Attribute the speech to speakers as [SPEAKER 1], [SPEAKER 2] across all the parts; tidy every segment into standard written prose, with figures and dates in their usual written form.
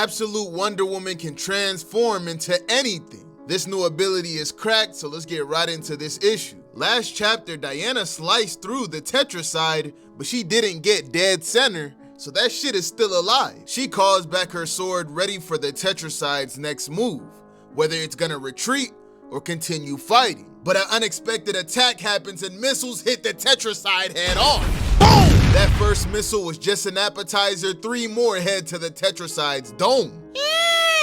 [SPEAKER 1] Absolute Wonder Woman can transform into anything. This new ability is cracked, so let's get right into this issue. Last chapter, Diana sliced through the Tetracide, but she didn't get dead center, so that shit is still alive. She calls back her sword ready for the Tetracide's next move, whether it's gonna retreat or continue fighting. But an unexpected attack happens and missiles hit the Tetracide head on. Boom! That first missile was just an appetizer, 3 more head to the Tetracide's dome.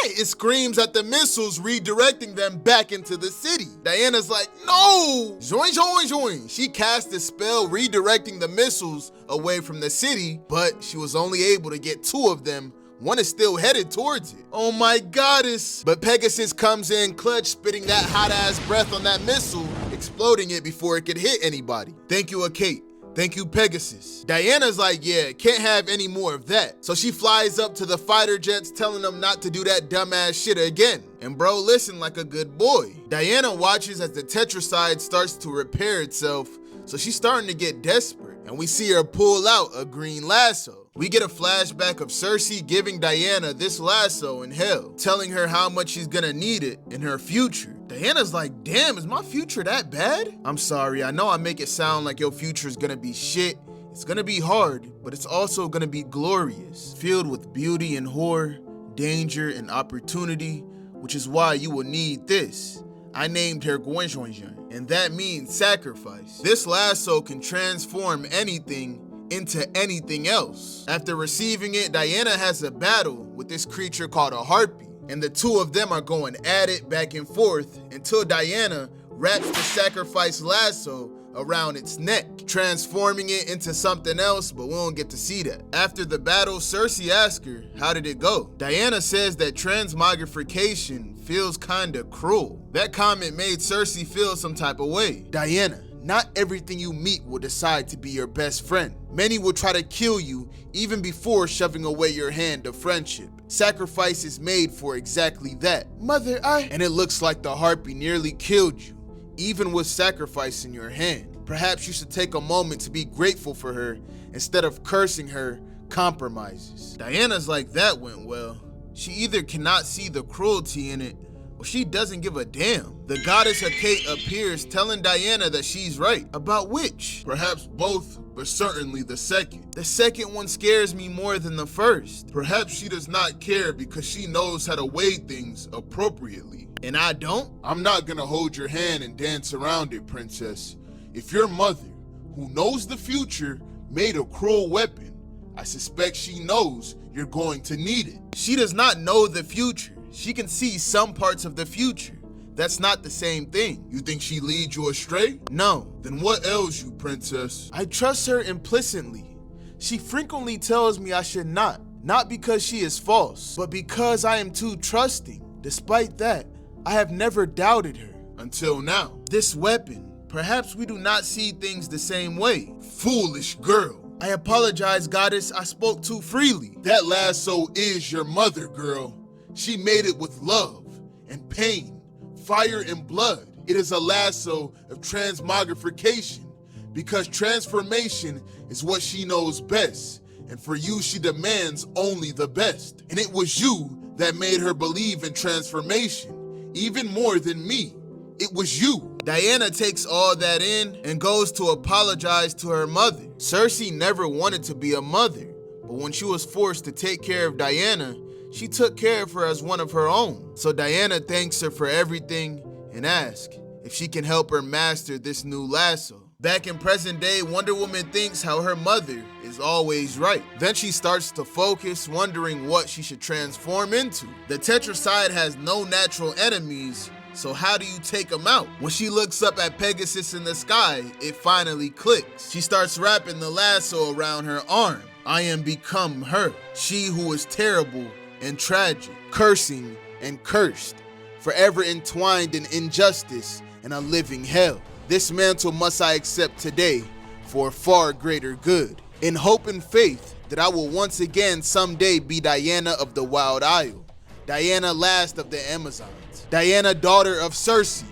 [SPEAKER 1] It screams at the missiles, redirecting them back into the city. Diana's like, no! Join, join, join. She cast a spell redirecting the missiles away from the city, but she was only able to get 2 of them. One is still headed towards it. Oh my goddess. But Pegasus comes in clutch, spitting that hot-ass breath on that missile, exploding it before it could hit anybody. Thank you, Kate. Thank you, Pegasus. Diana's like, yeah, can't have any more of that. So she flies up to the fighter jets, telling them not to do that dumbass shit again. And bro, listen like a good boy. Diana watches as the Tetracide starts to repair itself, so she's starting to get desperate. And we see her pull out a green lasso. We get a flashback of Cersei giving Diana this lasso in hell, telling her how much she's gonna need it in her future. Diana's like, damn, is my future that bad? I'm sorry, I know I make it sound like your future is gonna be shit. It's gonna be hard, but it's also gonna be glorious, filled with beauty and horror, danger and opportunity, which is why you will need this. I named her Gwenjoinjon, and that means sacrifice. This lasso can transform anything into anything else. After receiving it, Diana has a battle with this creature called a harpy, and the 2 of them are going at it back and forth until Diana wraps the sacrifice lasso around its neck, transforming it into something else, but we don't get to see that. After the battle, Cersei asks her, how did it go? Diana says that transmogrification feels kinda cruel. That comment made Cersei feel some type of way. Diana, not everything you meet will decide to be your best friend. Many will try to kill you even before shoving away your hand of friendship. Sacrifice is made for exactly that. Mother, And it looks like the harpy nearly killed you, even with sacrifice in your hand. Perhaps you should take a moment to be grateful for her instead of cursing her compromises. Diana's like, that went well. She either cannot see the cruelty in it, or she doesn't give a damn. The goddess Hecate appears, telling Diana that she's right. About which? Perhaps both, but certainly the second. The second one scares me more than the first. Perhaps she does not care because she knows how to weigh things appropriately. And I don't? I'm not gonna hold your hand and dance around it, princess. If your mother, who knows the future, made a cruel weapon, I suspect she knows you're going to need it. She does not know the future. She can see some parts of the future. That's not the same thing. You think she leads you astray? No. Then what ails you, princess? I trust her implicitly. She frequently tells me I should not because she is false, but because I am too trusting. Despite that, I have never doubted her. Until now. This weapon, perhaps we do not see things the same way. Foolish girl. I apologize, goddess, I spoke too freely. That lasso is your mother, girl. She made it with love and pain, fire and blood. It is a lasso of transmogrification because transformation is what she knows best. And for you, she demands only the best. And it was you that made her believe in transformation, even more than me. It was you. Diana takes all that in and goes to apologize to her mother. Cersei never wanted to be a mother, but when she was forced to take care of Diana, she took care of her as one of her own. So Diana thanks her for everything and asks if she can help her master this new lasso. Back in present day, Wonder Woman thinks how her mother is always right. Then she starts to focus, wondering what she should transform into. The Tetracide has no natural enemies, so how do you take them out? When she looks up at Pegasus in the sky, it finally clicks. She starts wrapping the lasso around her arm. I am become her, she who is terrible and tragic, cursing and cursed, forever entwined in injustice and a living hell. This mantle must I accept today for a far greater good, in hope and faith that I will once again someday be Diana of the Wild Isle, Diana last of the Amazons, Diana daughter of Cersei.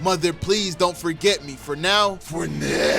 [SPEAKER 1] Mother, please don't forget me for now. For now,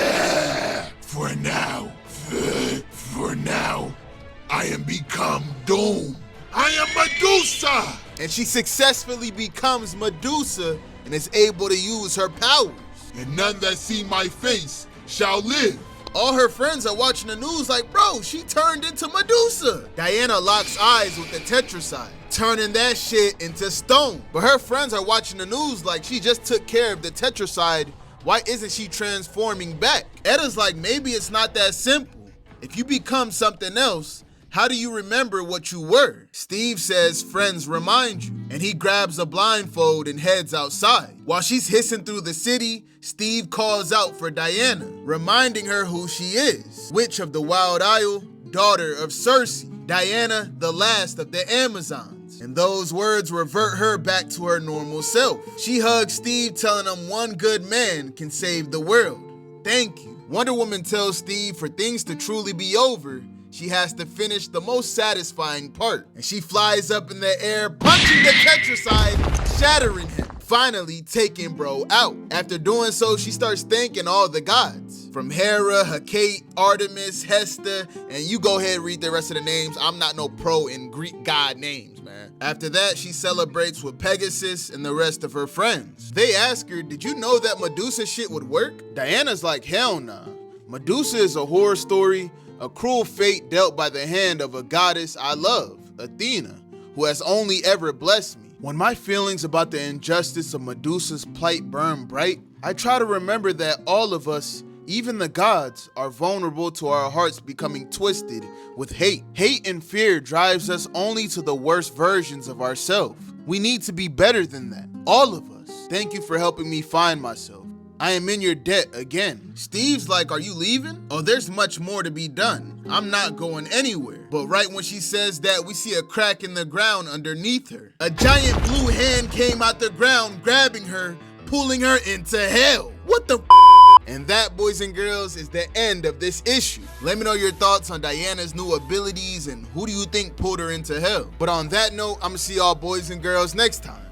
[SPEAKER 1] I am become Doom. I am a Doom.
[SPEAKER 2] Medusa!
[SPEAKER 1] And she successfully becomes Medusa and is able to use her powers.
[SPEAKER 2] And none that see my face shall live.
[SPEAKER 1] All her friends are watching the news like, bro, she turned into Medusa. Diana locks eyes with the Tetracide, turning that shit into stone. But her friends are watching the news like she just took care of the Tetracide. Why isn't she transforming back? Etta's like, maybe it's not that simple. If you become something else, how do you remember what you were? Steve says friends remind you, and he grabs a blindfold and heads outside. While she's hissing through the city, Steve calls out for Diana, reminding her who she is. Witch of the Wild Isle, daughter of Circe, Diana, the last of the Amazons. And those words revert her back to her normal self. She hugs Steve, telling him one good man can save the world. Thank you. Wonder Woman tells Steve for things to truly be over, she has to finish the most satisfying part. And she flies up in the air, punching the Tetracide, shattering him, finally taking bro out. After doing so, she starts thanking all the gods. From Hera, Hecate, Artemis, Hester, and you go ahead and read the rest of the names. I'm not no pro in Greek god names, man. After that, she celebrates with Pegasus and the rest of her friends. They ask her, did you know that Medusa shit would work? Diana's like, hell nah. Medusa is a horror story, a cruel fate dealt by the hand of a goddess I love, Athena, who has only ever blessed me. When my feelings about the injustice of Medusa's plight burn bright, I try to remember that all of us, even the gods, are vulnerable to our hearts becoming twisted with hate. Hate and fear drives us only to the worst versions of ourselves. We need to be better than that, all of us. Thank you for helping me find myself. I am in your debt again. Steve's like, are you leaving? Oh, there's much more to be done. I'm not going anywhere. But right when she says that, we see a crack in the ground underneath her. A giant blue hand came out the ground, grabbing her, pulling her into hell. What the And that, boys and girls, is the end of this issue. Let me know your thoughts on Diana's new abilities and who do you think pulled her into hell. But on that note, I'm gonna see y'all boys and girls next time.